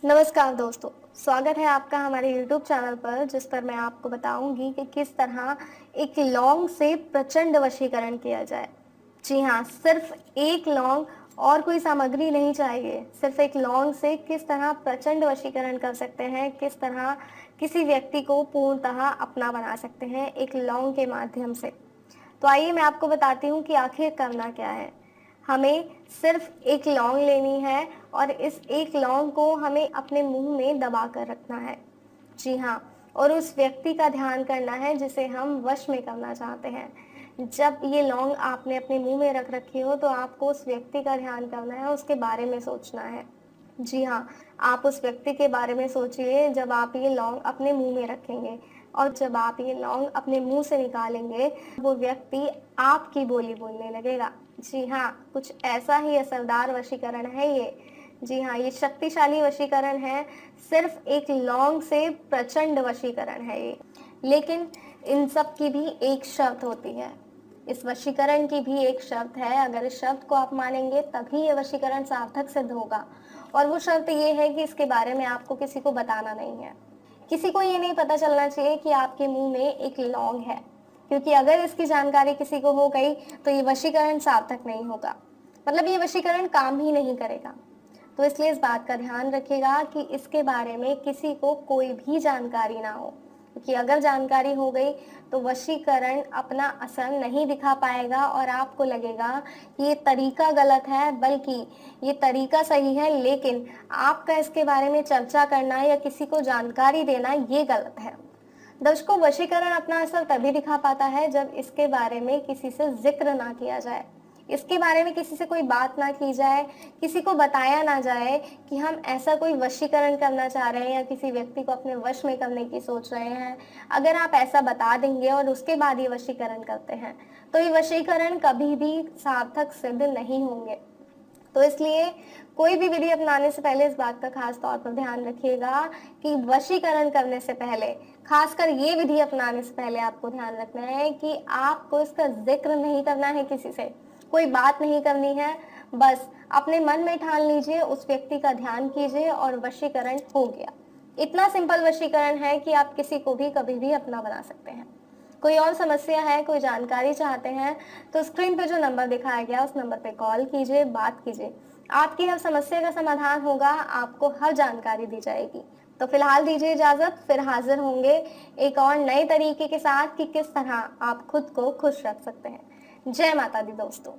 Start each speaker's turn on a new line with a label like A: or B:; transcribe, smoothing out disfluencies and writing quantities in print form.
A: नमस्कार दोस्तों, स्वागत है आपका हमारे YouTube चैनल पर जिस पर मैं आपको बताऊंगी कि किस तरह एक लौंग से प्रचंड वशीकरण किया जाए। जी हाँ, सिर्फ एक लौंग और कोई सामग्री नहीं चाहिए। सिर्फ एक लौंग से किस तरह प्रचंड वशीकरण कर सकते हैं, किस तरह किसी व्यक्ति को पूर्णतः अपना बना सकते हैं एक लौंग के माध्यम से। तो आइए मैं आपको बताती हूँ कि आखिर करना क्या है। हमें सिर्फ एक लौंग लेनी है और इस एक लौंग को हमें अपने मुंह में दबा कर रखना है। जी हाँ, और उस व्यक्ति का ध्यान करना है जिसे हम वश में करना चाहते हैं। जब ये लौंग आपने अपने मुंह में रख रखी हो तो आपको उस व्यक्ति का ध्यान करना है, उसके बारे में सोचना है। जी हाँ, आप उस व्यक्ति के बारे में सोचिए जब आप ये लौंग अपने मुंह में रखेंगे और जब आप ये लौंग अपने मुंह से निकालेंगे, वो व्यक्ति आपकी बोली बोलने लगेगा। जी हाँ, कुछ ऐसा ही असरदार वशीकरण है ये। जी हाँ, ये शक्तिशाली वशीकरण है, सिर्फ एक लौंग से प्रचंड वशीकरण है ये। लेकिन इन सब की भी एक शर्त होती है। इस वशीकरण की भी एक शर्त है, अगर इस शर्त को आप मानेंगे तभी ये वशीकरण सार्थक सिद्ध होगा। और वो शर्त ये है कि इसके बारे में आपको किसी को बताना नहीं है। किसी को ये नहीं पता चलना चाहिए कि आपके मुंह में एक लौंग है, क्योंकि अगर इसकी जानकारी किसी को हो गई तो ये वशीकरण सार्थक नहीं होगा, मतलब ये वशीकरण काम ही नहीं करेगा। तो इसलिए इस बात का ध्यान रखिएगा कि इसके बारे में किसी को कोई भी जानकारी ना हो, क्योंकि अगर जानकारी हो गई तो वशीकरण अपना असर नहीं दिखा पाएगा और आपको लगेगा कि ये तरीका गलत है, बल्कि ये तरीका सही है, लेकिन आपका इसके बारे में चर्चा करना या किसी को जानकारी देना ये गलत है। दर्शकों, वशीकरण अपना असर तभी दिखा पाता है जब इसके बारे में किसी से जिक्र ना किया जाए, इसके बारे में किसी से कोई बात ना की जाए, किसी को बताया ना जाए कि हम ऐसा कोई वशीकरण करना चाह रहे हैं या किसी व्यक्ति को अपने वश में करने की सोच रहे हैं। अगर आप ऐसा बता देंगे और उसके बाद ये वशीकरण करते हैं तो ये वशीकरण कभी भी सार्थक सिद्ध नहीं होंगे। तो इसलिए कोई भी विधि अपनाने से पहले इस बात का खास तौर पर ध्यान रखिएगा कि वशीकरण करने से पहले, खासकर ये विधि अपनाने से पहले आपको ध्यान रखना है कि आपको इसका जिक्र नहीं करना है, किसी से कोई बात नहीं करनी है। बस अपने मन में ठान लीजिए, उस व्यक्ति का ध्यान कीजिए और वशीकरण हो गया। इतना सिंपल वशीकरण है कि आप किसी को भी कभी भी अपना बना सकते हैं। कोई और समस्या है, कोई जानकारी चाहते हैं तो स्क्रीन पे जो नंबर दिखाया गया उस नंबर पे कॉल कीजिए, बात कीजिए। आपकी हर समस्या का समाधान होगा, आपको हर जानकारी दी जाएगी। तो फिलहाल दीजिए इजाजत, फिर हाजिर होंगे एक और नए तरीके के साथ कि किस तरह आप खुद को खुश रख सकते हैं। जय माता दी दोस्तों।